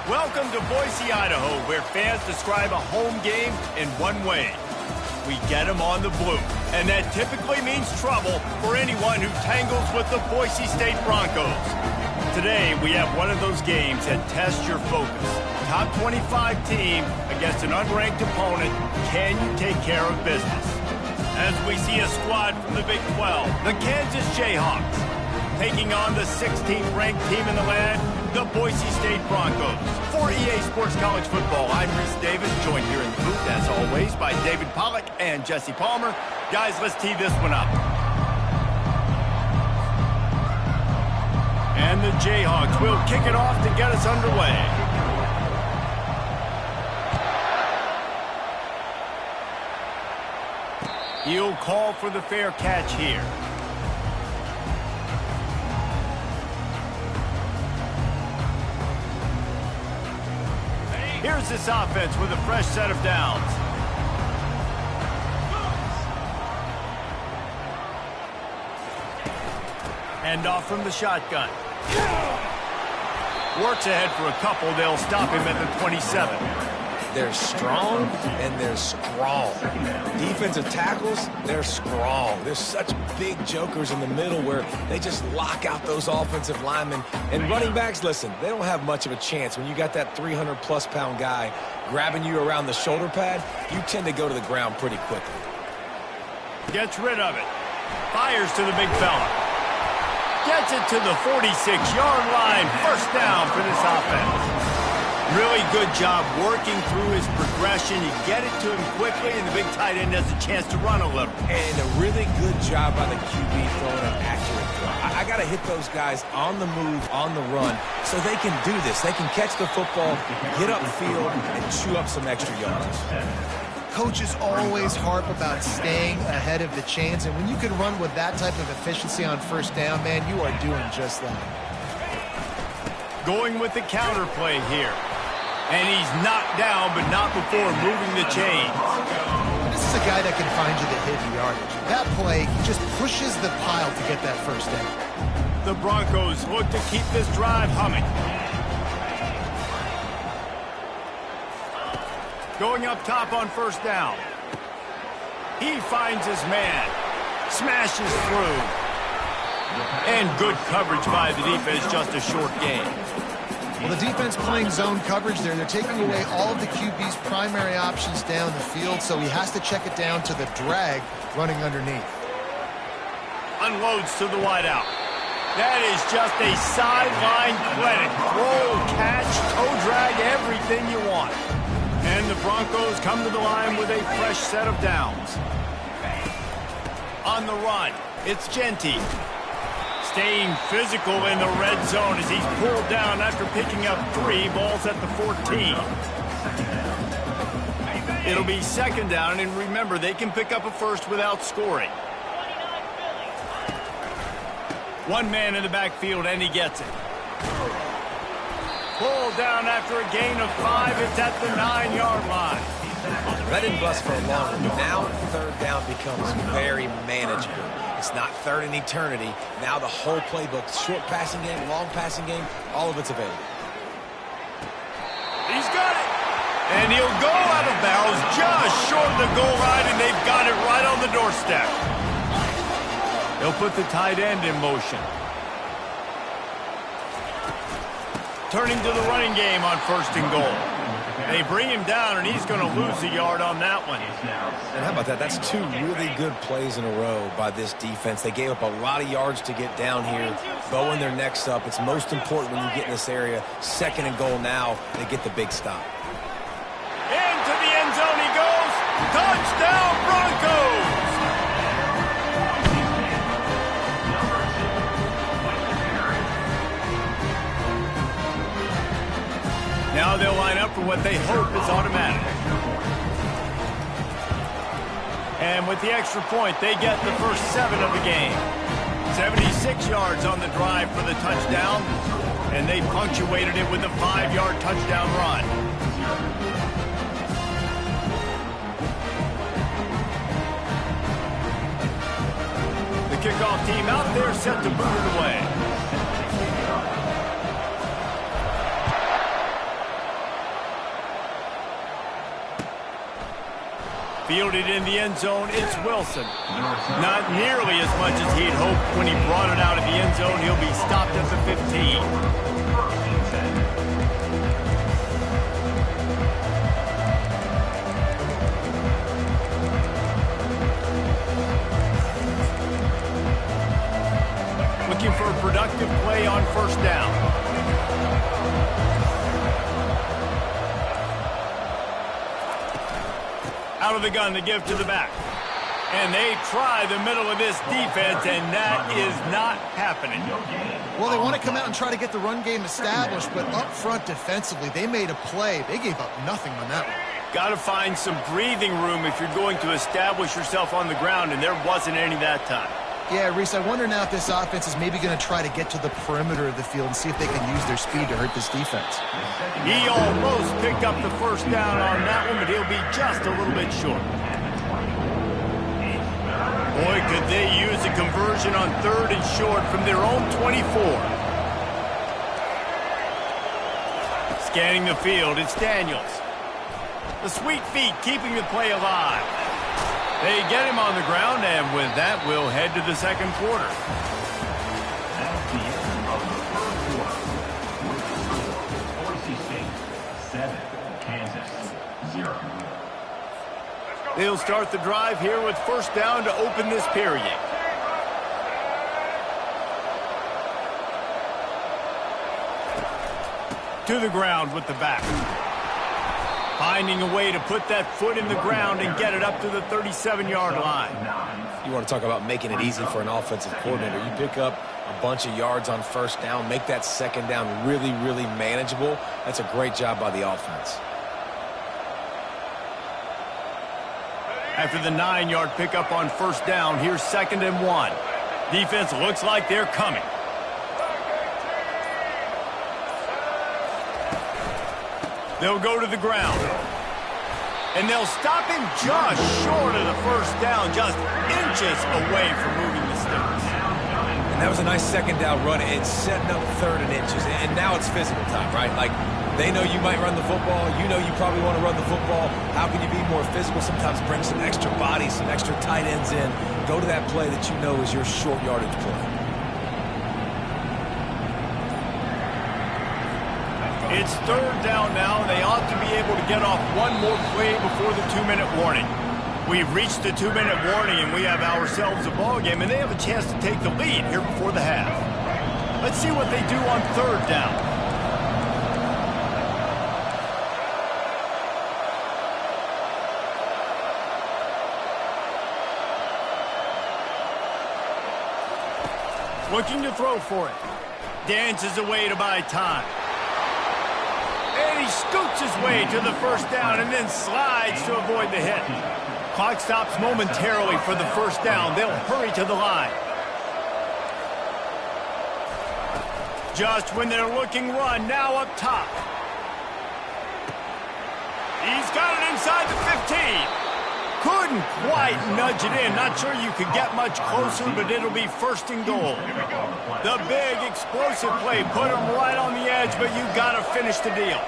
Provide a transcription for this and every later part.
Welcome to Boise, Idaho, where fans describe a home game in one way. We get them on the blue, and that typically means trouble for anyone who tangles with the Boise State Broncos. Today, we have one of those games that tests your focus. Top 25 team against an unranked opponent. Can you take care of business? As we see a squad from the Big 12, the Kansas Jayhawks, taking on the 16th ranked team in the land, the Boise State Broncos. For EA Sports College Football, I'm Reese Davis, joined here in the booth, as always, by David Pollack and Jesse Palmer. Guys, let's tee this one up. And the Jayhawks will kick it off to get us underway. He'll call for the fair catch here. Here's this offense with a fresh set of downs. Hand off from the shotgun. Works ahead for a couple. They'll stop him at the 27. They're strong and they're strong. Defensive tackles, they're strong. There's such big jokers in the middle where they just lock out those offensive linemen. And running backs, listen, they don't have much of a chance. When you got that 300-plus pound guy grabbing you around the shoulder pad, you tend to go to the ground pretty quickly. Gets rid of it. Fires to the big fella. Gets it to the 46-yard line. First down for this offense. Really good job working through his progression. You get it to him quickly, and the big tight end has a chance to run a little. And a really good job by the QB throwing an accurate throw. I got to hit those guys on the move, on the run, so they can do this. They can catch the football, get upfield, and chew up some extra yards. Coaches always harp about staying ahead of the chains, and when you can run with that type of efficiency on first down, man, you are doing just that. Going with the counter play here. And he's knocked down, but not before moving the chains. This is a guy that can find you the hidden yardage. That play, he just pushes the pile to get that first down. The Broncos look to keep this drive humming. Going up top on first down. He finds his man. Smashes through. And good coverage by the defense, just a short game. Well, the defense playing zone coverage there. They're taking away all of the QB's primary options down the field, so he has to check it down to the drag running underneath. Unloads to the wideout. That is just a sideline clinic. Throw, catch, toe drag, everything you want. And the Broncos come to the line with a fresh set of downs. On the run, it's Jeanty. Staying physical in the red zone as he's pulled down after picking up 3 balls at the 14. It'll be second down, and remember, they can pick up a first without scoring. One man in the backfield, and he gets it. Pulled down after a gain of 5. It's at the 9-yard line. That didn't bust for a long one. Now third down becomes very manageable. It's not third in eternity. Now the whole playbook, short passing game, long passing game, all of it's available. He's got it. And he'll go out of bounds just short of the goal line, and they've got it right on the doorstep. They'll put the tight end in motion. Turning to the running game on first and goal. They bring him down, and he's going to lose a yard on that one. And how about that? That's 2 really good plays in a row by this defense. They gave up a lot of yards to get down here, bowing their necks up. It's most important when you get in this area. Second and goal now, they get the big stop. Into the end zone he goes. Touchdown, Broncos! Now they'll line up for what they hope is automatic. And with the extra point, they get the first 7 of the game. 76 yards on the drive for the touchdown, and they punctuated it with a 5-yard touchdown run. The kickoff team out there set to boot it away. Fielded in the end zone, it's Wilson. Not nearly as much as he'd hoped when he brought it out of the end zone. He'll be stopped at the 15. Looking for a productive play on first down. Out of the gun to give to the back. And they try the middle of this defense, and that is not happening. Well, they want to come out and try to get the run game established, but up front defensively, they made a play. They gave up nothing on that one. Got to find some breathing room if you're going to establish yourself on the ground, and there wasn't any that time. Yeah, Reese, I wonder now if this offense is maybe going to try to get to the perimeter of the field and see if they can use their speed to hurt this defense. He almost picked up the first down on that one, but he'll be just a little bit short. Boy, could they use a conversion on 3rd and short from their own 24. Scanning the field, it's Daniels. The sweet feet keeping the play alive. They get him on the ground, and with that, we'll head to the second quarter. That's the end of the first quarter. Boise State 7, Kansas 0. They'll start the drive here with first down to open this period. To the ground with the back. Finding a way to put that foot in the ground and get it up to the 37-yard line. You want to talk about making it easy for an offensive coordinator. You pick up a bunch of yards on first down, make that second down really, really manageable. That's a great job by the offense. After the 9-yard pickup on first down, here's 2nd and 1. Defense looks like they're coming. They'll go to the ground. And they'll stop him just short of the first down, just inches away from moving the sticks. And that was a nice second down run and setting up 3rd and inches. And now it's physical time, right? Like, they know you might run the football. You know you probably want to run the football. How can you be more physical? Sometimes bring some extra bodies, some extra tight ends in. Go to that play that you know is your short yardage play. It's 3rd down now. They ought to be able to get off one more play before the 2-minute warning. We've reached the 2-minute warning, and we have ourselves a ball game, and they have a chance to take the lead here before the half. Let's see what they do on 3rd down. Looking to throw for it. Dances away to buy time. And he scoots his way to the first down and then slides to avoid the hit. Clock stops momentarily for the first down. They'll hurry to the line. Just when they're looking run, now up top. He's got it inside the 15. Couldn't quite nudge it in. Not sure you could get much closer, but it'll be 1st and goal. The big explosive play put him right on the edge, but you got to finish the deal.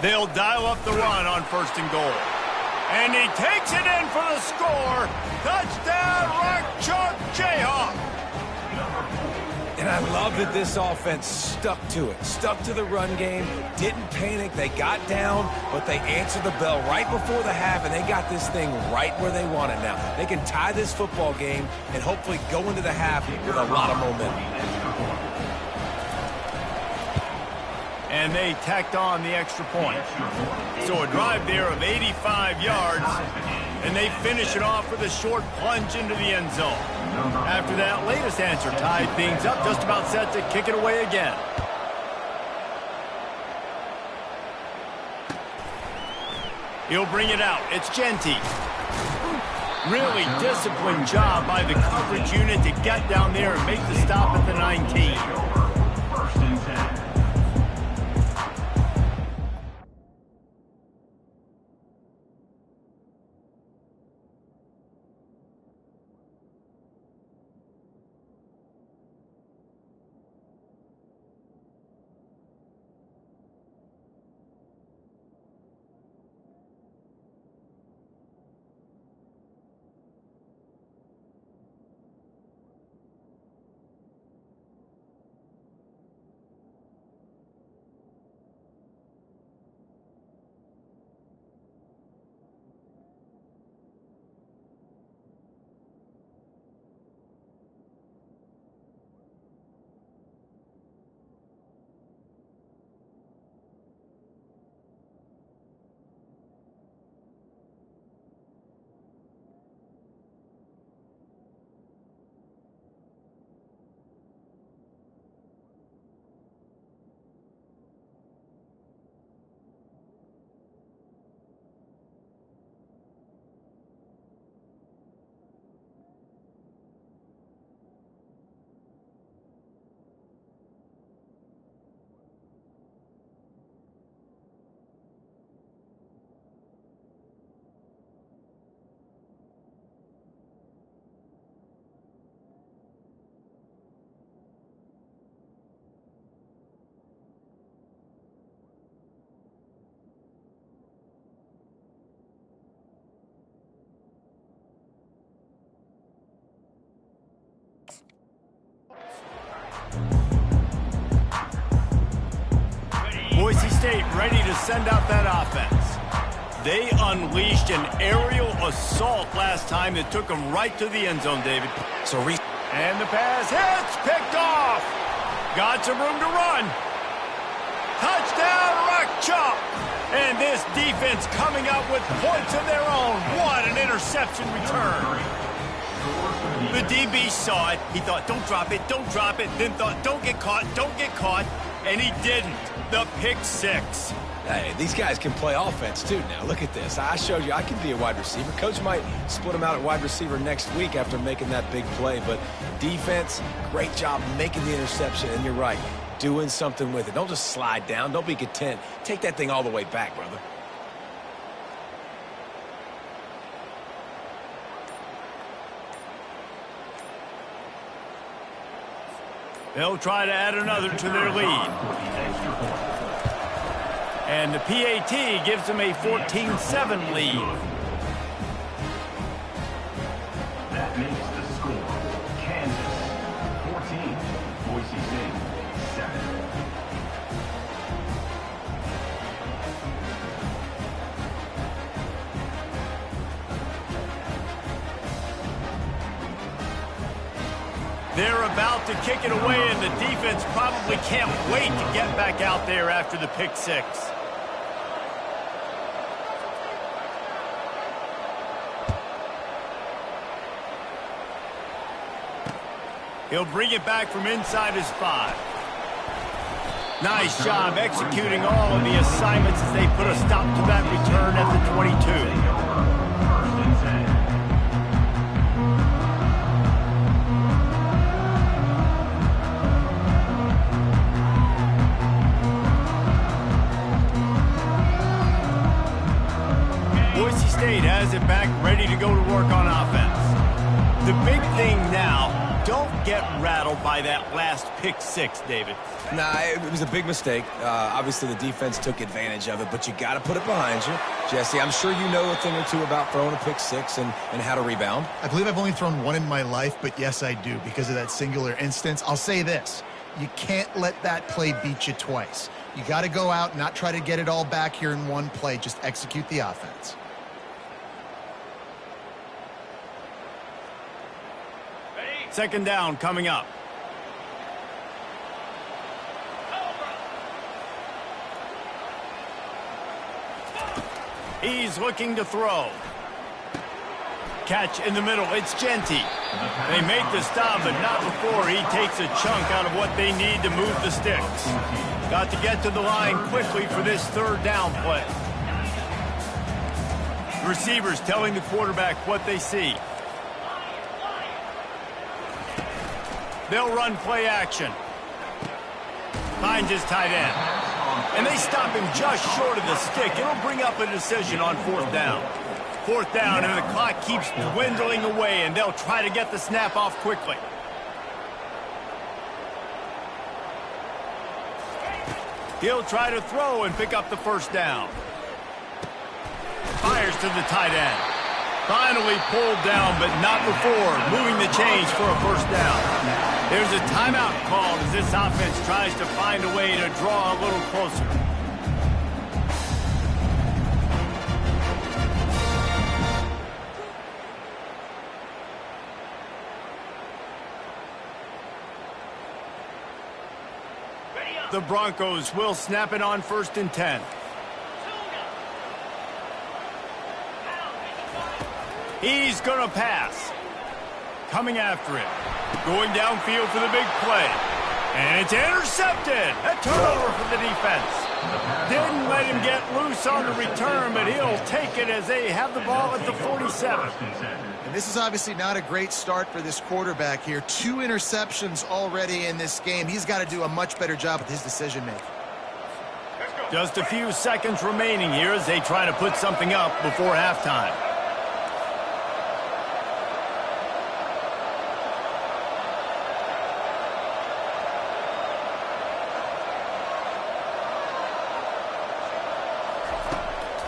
They'll dial up the run on 1st and goal. And he takes it in for the score. Touchdown, Rock Chalk Jayhawk. And I love that this offense stuck to it. Stuck to the run game. Didn't panic. They got down, but they answered the bell right before the half, and they got this thing right where they want it now. They can tie this football game and hopefully go into the half with a lot of momentum. And they tacked on the extra point. So a drive there of 85 yards, and they finish it off with a short plunge into the end zone. After that latest answer tied things up, just about set to kick it away again. He'll bring it out. It's Genty. Really disciplined job by the coverage unit to get down there and make the stop at the 19. State ready to send out that offense. They unleashed an aerial assault last time that took them right to the end zone, David. And the pass hits, picked off. Got some room to run. Touchdown, Rock Chalk. And this defense coming up with points of their own. What an interception return. The DB saw it. He thought, don't drop it, don't drop it. Then thought, don't get caught, don't get caught. And he didn't. The pick six. Hey, these guys can play offense, too, now. Look at this. I showed you I can be a wide receiver. Coach might split them out at wide receiver next week after making that big play. But defense, great job making the interception. And you're right, doing something with it. Don't just slide down. Don't be content. Take that thing all the way back, brother. They'll try to add another to their lead. And the PAT gives them a 14-7 lead. That makes the score Kansas 14, Boise State 7. They're about to kick it away, and the defense probably can't wait to get back out there after the pick six. He'll bring it back from inside his 5. Nice job executing all of the assignments as they put a stop to that return at the 22. Boise State has it back, ready to go to work on offense. The big thing now, don't get rattled by that last pick six, David. Nah, it was a big mistake. Obviously, the defense took advantage of it, but you got to put it behind you. Jesse, I'm sure you know a thing or two about throwing a pick six and how to rebound. I believe I've only thrown one in my life, but yes, I do, because of that singular instance. I'll say this. You can't let that play beat you twice. You got to go out and not try to get it all back here in one play. Just execute the offense. Second down coming up. He's looking to throw. Catch in the middle. It's Genty. They make the stop, but not before he takes a chunk out of what they need to move the sticks. Got to get to the line quickly for this third down play. Receivers telling the quarterback what they see. They'll run play action. Finds his tight end. And they stop him just short of the stick. It'll bring up a decision on fourth down. Fourth down, and the clock keeps dwindling away, and they'll try to get the snap off quickly. He'll try to throw and pick up the first down. Fires to the tight end. Finally pulled down, but not before moving the chains for a first down. There's a timeout called as this offense tries to find a way to draw a little closer. The Broncos will snap it on 1st and 10. He's going to pass. Coming after it. Going downfield for the big play. And it's intercepted. A turnover for the defense. Didn't let him get loose on the return, but he'll take it as they have the ball at the 47. And this is obviously not a great start for this quarterback here. 2 interceptions already in this game. He's got to do a much better job with his decision-making. Just a few seconds remaining here as they try to put something up before halftime.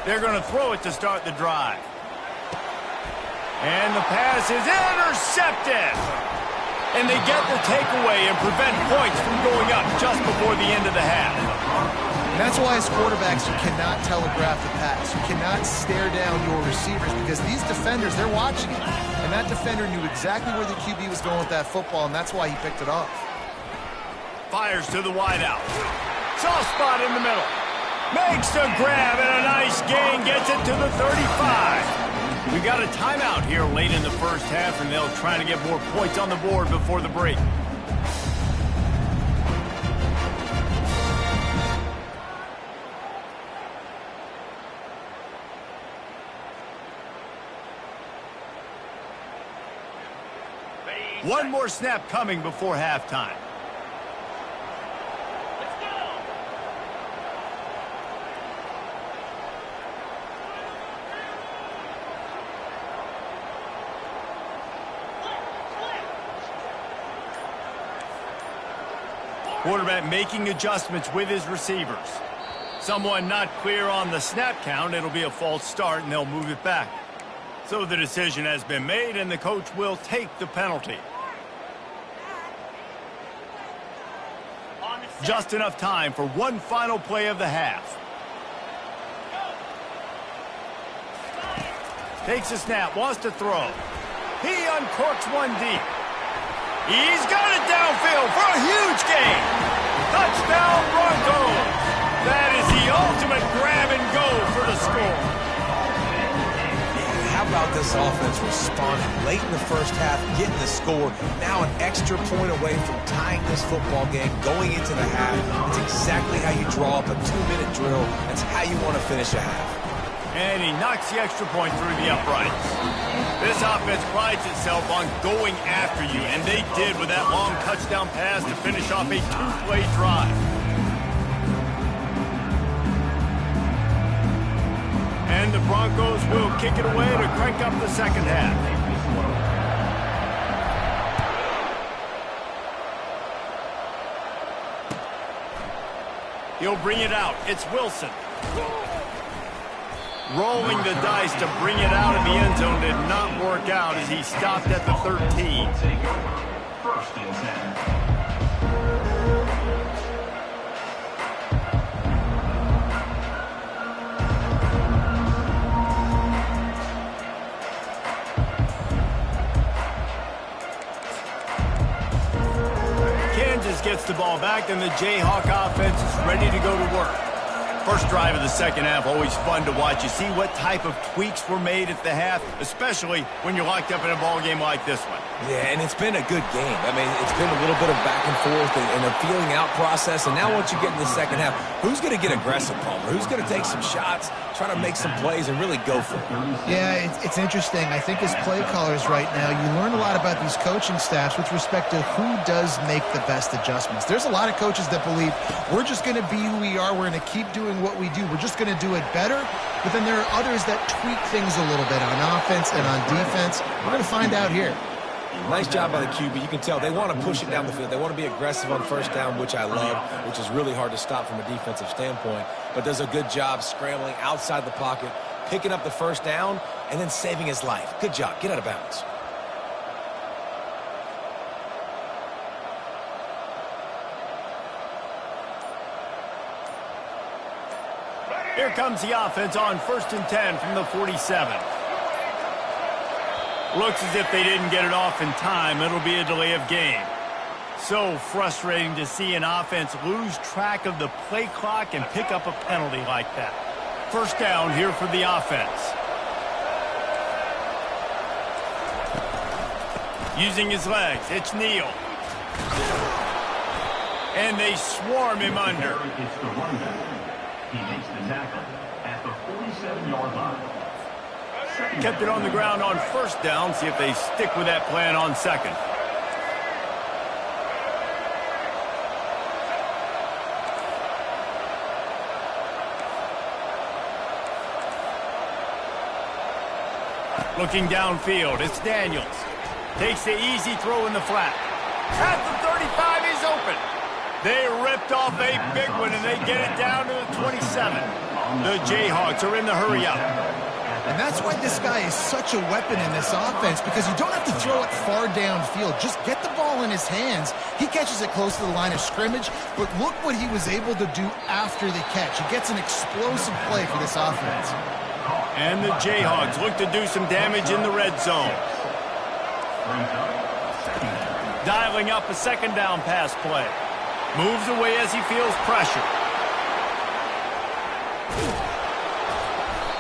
They're going to throw it to start the drive. And the pass is intercepted. And they get the takeaway and prevent points from going up just before the end of the half. And that's why as quarterbacks, you cannot telegraph the pass. You cannot stare down your receivers because these defenders, they're watching it. And that defender knew exactly where the QB was going with that football, and that's why he picked it off. Fires to the wideout. Soft spot in the middle. Makes the grab and a nice gain. Gets it to the 35. We got a timeout here late in the first half, and they'll try to get more points on the board before the break. One more snap coming before halftime. Quarterback making adjustments with his receivers. Someone not clear on the snap count. It'll be a false start, and they'll move it back. So the decision has been made, and the coach will take the penalty. Just enough time for one final play of the half. Takes a snap, wants to throw. He uncorks one deep. He's got it downfield for a huge gain. Touchdown Broncos. That is the ultimate grab and go for the score. How about this offense responding late in the first half, getting the score, now an extra point away from tying this football game, going into the half. It's exactly how you draw up a 2-minute drill. That's how you want to finish a half. And he knocks the extra point through the uprights. This offense prides itself on going after you, and they did with that long touchdown pass to finish off a 2-play drive. And the Broncos will kick it away to crank up the second half. He'll bring it out. It's Wilson. Rolling the dice to bring it out of the end zone did not work out as he stopped at the 13. First and 10. Kansas gets the ball back, and the Jayhawk offense is ready to go to work. First drive of the second half, always fun to watch. You see what type of tweaks were made at the half, especially when you're locked up in a ball game like this one. Yeah, and it's been a good game. I mean, it's been a little bit of back and forth and a feeling out process. And now once you get in the second half, who's going to get aggressive, Palmer? Who's going to take some shots, try to make some plays, and really go for it? Yeah, it's interesting. I think as play callers right now, you learn a lot about these coaching staffs with respect to who does make the best adjustments. There's a lot of coaches that believe we're just going to be who we are. We're going to keep doing what we do. We're just going to do it better. But then there are others that tweak things a little bit on offense and on defense. We're going to find out here. Nice job by the QB. You can tell they want to push it down the field. They want to be aggressive on first down, which I love, which is really hard to stop from a defensive standpoint. But does a good job scrambling outside the pocket, picking up the first down, and then saving his life. Good job. Get out of bounds. Here comes the offense on 1st and 10 from the 47. Looks as if they didn't get it off in time. It'll be a delay of game. So frustrating to see an offense lose track of the play clock and pick up a penalty like that. First down here for the offense. Using his legs, it's Neal. And they swarm him under. It's the runback. He makes the tackle at the 47-yard line. Kept it on the ground on first down. See if they stick with that plan on second. Looking downfield, it's Daniels. Takes the easy throw in the flat. At the 35, he's open. They ripped off a big one, and they get it down to the 27. The Jayhawks are in the hurry up. And that's why this guy is such a weapon in this offense, because you don't have to throw it far downfield. Just get the ball in his hands. He catches it close to the line of scrimmage, but look what he was able to do after the catch. He gets an explosive play for this offense. And the Jayhawks look to do some damage in the red zone. Dialing up a second down pass play. Moves away as he feels pressure.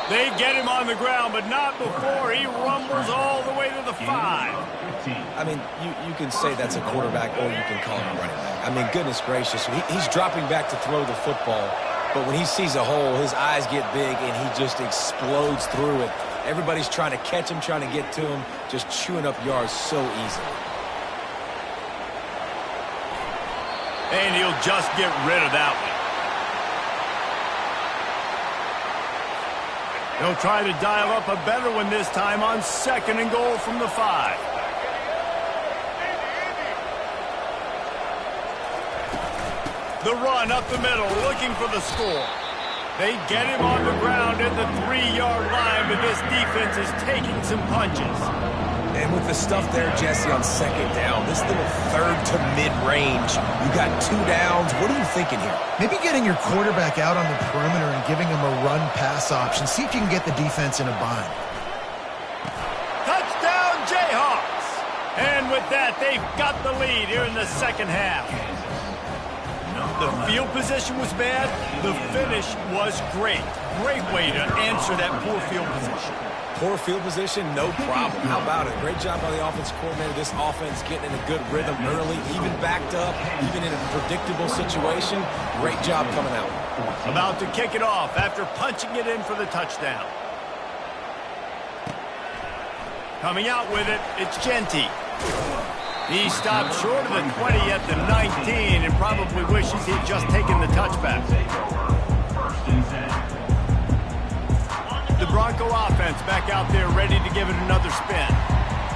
They get him on the ground, but not before he rumbles all the way to the 5. I mean, you can say that's a quarterback or you can call him a running back. I mean, goodness gracious, he's dropping back to throw the football, but when he sees a hole, his eyes get big and he just explodes through it. Everybody's trying to catch him, trying to get to him, just chewing up yards so easily. And he'll just get rid of that one. They'll try to dial up a better one this time on 2nd and goal from the 5. The run up the middle, looking for the score. They get him on the ground at the 3-yard line, but this defense is taking some punches. And with the stuff there, Jesse, on 2nd down, this little 3rd to mid-range, you got 2 downs. What are you thinking here? Maybe getting your quarterback out on the perimeter and giving him a run-pass option. See if you can get the defense in a bind. Touchdown, Jayhawks! And with that, they've got the lead here in the second half. The field position was bad. The finish was great. Great way to answer that poor field position. Poor field position, no problem. How about it? Great job by the offensive coordinator. This offense getting in a good rhythm early, even backed up, even in a predictable situation. Great job coming out. About to kick it off after punching it in for the touchdown. Coming out with it, it's Genty. He stopped short of the 20 at the 19 and probably wishes he'd just taken the touchback. The Bronco offense back out there ready to give it another spin.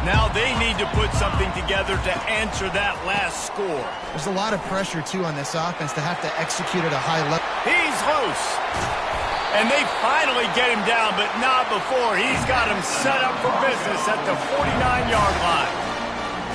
Now they need to put something together to answer that last score. There's a lot of pressure, too, on this offense to have to execute at a high level. He's loose. And they finally get him down, but not before he's got him set up for business at the 49-yard line.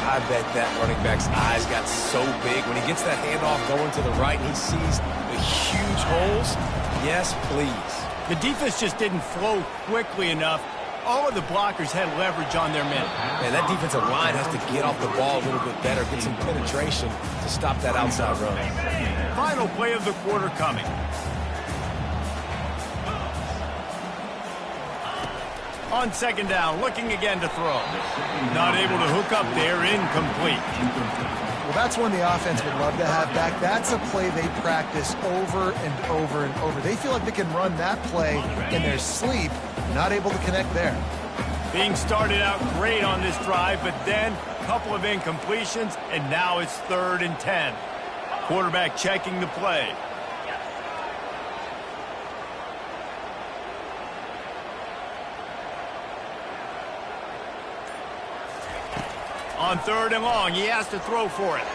I bet that running back's eyes got so big. When he gets that handoff going to the right and he sees the huge holes, yes, please. The defense just didn't flow quickly enough. All of the blockers had leverage on their men. Man, that defensive line has to get off the ball a little bit better, get some penetration to stop that outside run. Final play of the quarter coming. On 2nd down, looking again to throw. Not able to hook up there, incomplete. Well, that's one the offense would love to have back. That's a play they practice over and over and over. They feel like they can run that play in their sleep, not able to connect there. Being started out great on this drive, but then a couple of incompletions, and now it's 3rd and 10. Quarterback checking the play. On 3rd and long, he has to throw for it.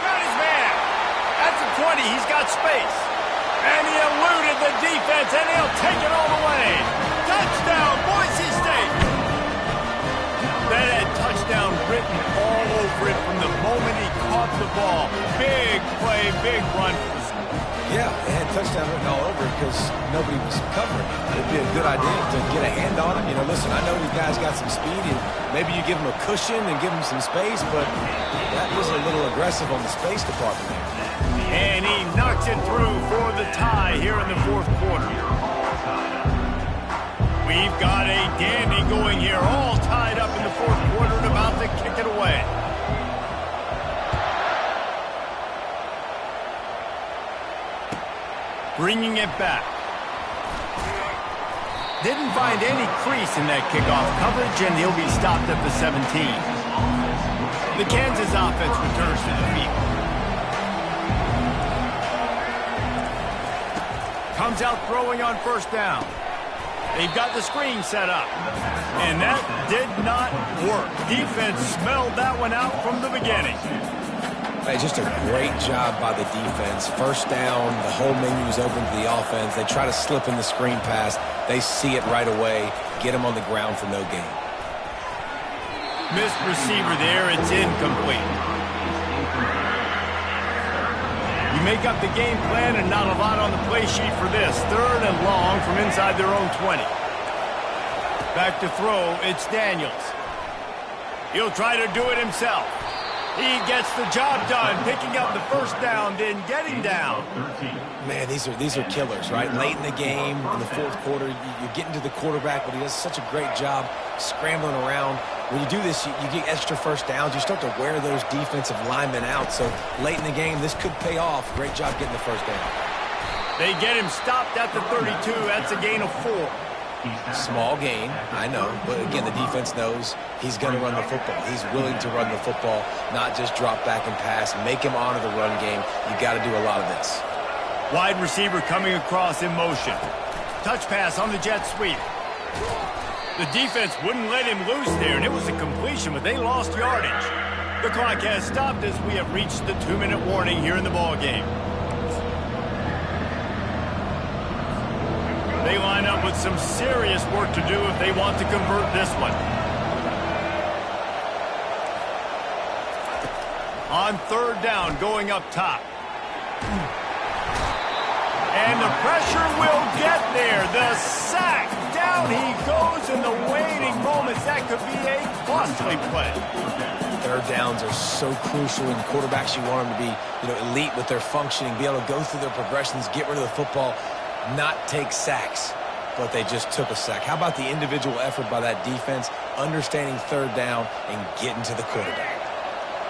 Got his man. At the 20, he's got space. And he eluded the defense, and he'll take it all the way. Touchdown, Boise State. That had touchdown written all over it from the moment he caught the ball. Big play, big run for the school. Yeah, it had touchdown written all over it because nobody was covering. It'd be a good idea to get a hand on him. You know, listen, I know these guys got some speed, and maybe you give them a cushion and give them some space, but that was a little aggressive on the space department there. And he knocks it through for the tie here in the 4th quarter. We've got a dandy going here, all tied up in the 4th quarter and about to kick it away. Bringing it back. Didn't find any crease in that kickoff coverage, and he'll be stopped at the 17. The Kansas offense returns to the field. Comes out throwing on 1st down. They've got the screen set up. And that did not work. Defense smelled that one out from the beginning. Hey, just a great job by the defense. First down, the whole menu is open to the offense. They try to slip in the screen pass. They see it right away, get them on the ground for no gain. Missed receiver there. It's incomplete. You make up the game plan and not a lot on the play sheet for this. 3rd and long from inside their own 20. Back to throw, it's Daniels. He'll try to do it himself. He gets the job done, picking up the first down, then getting down. Man, these are killers, right? Late in the game, in the 4th quarter, you're getting to the quarterback, but he does such a great job scrambling around. When you do this, you get extra first downs. You start to wear those defensive linemen out. So late in the game, this could pay off. Great job getting the first down. They get him stopped at the 32. That's a gain of 4. Small gain, I know, but again, the defense knows he's going to run the football. He's willing to run the football, not just drop back and pass, make him honor the run game. You got to do a lot of this. Wide receiver coming across in motion. Touch pass on the jet sweep. The defense wouldn't let him loose there, and it was a completion, but they lost yardage. The clock has stopped as we have reached the 2-minute warning here in the ball game. They line up with some serious work to do if they want to convert this one. On 3rd down, going up top. And the pressure will get there. The sack. Down he goes in the waiting moments. That could be a costly play. 3rd downs are so crucial, and quarterbacks, you want them to be, elite with their functioning, be able to go through their progressions, get rid of the football, not take sacks. But they just took a sack. How about the individual effort by that defense, understanding 3rd down and getting to the quarterback?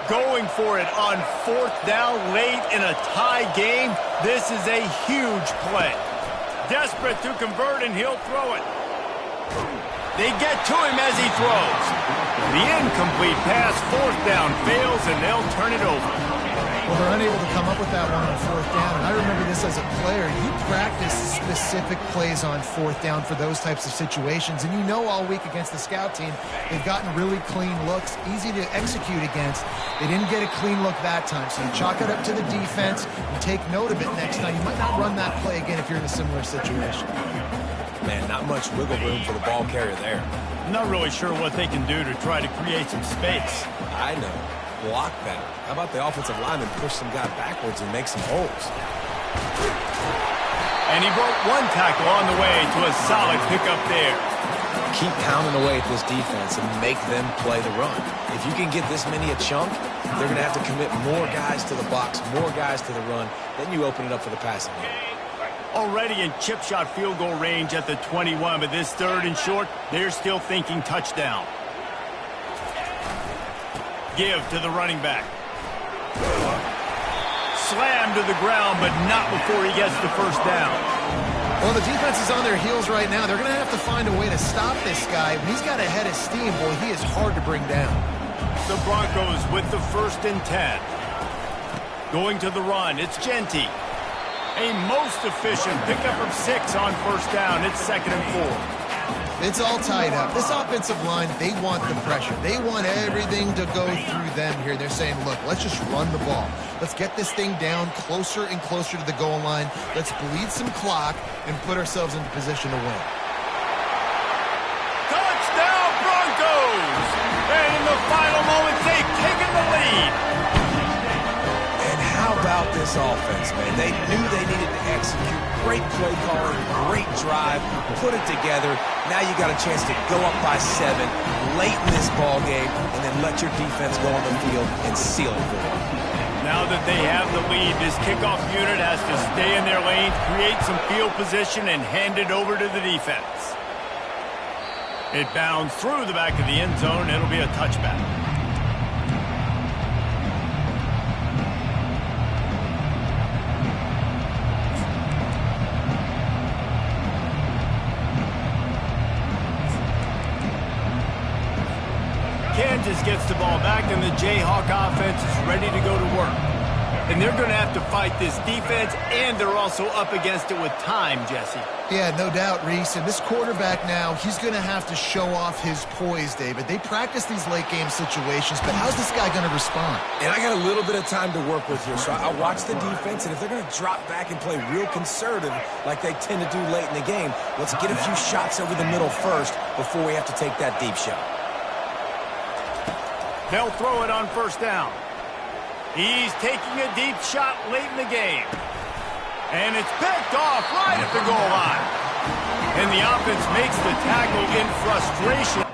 Going for it on 4th down late in a tie game. This is a huge play. Desperate to convert, and he'll throw it. They get to him as he throws. The incomplete pass, 4th down, fails, and they'll turn it over. Well, they're unable to come up with that one on 4th down, and I remember this as a player. You practice specific plays on 4th down for those types of situations, and you know all week against the scout team, they've gotten really clean looks, easy to execute against. They didn't get a clean look that time, so you chalk it up to the defense and take note of it next time. You might not run that play again if you're in a similar situation. Man, not much wiggle room for the ball carrier there. I'm not really sure what they can do to try to create some space. I know. Block better. How about the offensive lineman push some guy backwards and make some holes? And he broke one tackle on the way to a solid pickup there. Keep pounding away at this defense and make them play the run. If you can get this many a chunk, they're going to have to commit more guys to the box, more guys to the run. Then you open it up for the passing game. Already in chip shot field goal range at the 21, but this 3rd and short, they're still thinking touchdown. Give to the running back. Slammed to the ground, but not before he gets the first down. Well, the defense is on their heels right now. They're going to have to find a way to stop this guy. When he's got a head of steam, boy, he is hard to bring down. The Broncos with the 1st and 10. Going to the run, it's Genty. A most efficient pickup of 6 on 1st down. It's 2nd and 4. It's all tied up. This offensive line, they want the pressure. They want everything to go through them here. They're saying, look, let's just run the ball. Let's get this thing down closer and closer to the goal line. Let's bleed some clock and put ourselves into position to win. Touchdown, Broncos! And in the final moments, they've taken the lead. And how about this offense, man? They knew they needed to execute. Great play calling, great drive, put it together. Now you got a chance to go up by 7 late in this ball game and then let your defense go on the field and seal it for them. Now that they have the lead, this kickoff unit has to stay in their lanes, create some field position, and hand it over to the defense. It bounds through the back of the end zone. It'll be a touchback. Kansas gets the ball back, and the Jayhawk offense is ready to go to work. and they're going to have to fight this defense, and they're also up against it with time, Jesse. Yeah, no doubt, Reese. And this quarterback now, he's going to have to show off his poise, David. They practice these late-game situations, but how's this guy going to respond? And I got a little bit of time to work with here, so I watch the defense, and if they're going to drop back and play real conservative like they tend to do late in the game, let's get a few shots over the middle first before we have to take that deep shot. They'll throw it on first down. He's taking a deep shot late in the game. And it's picked off right at the goal line. And the offense makes the tackle in frustration.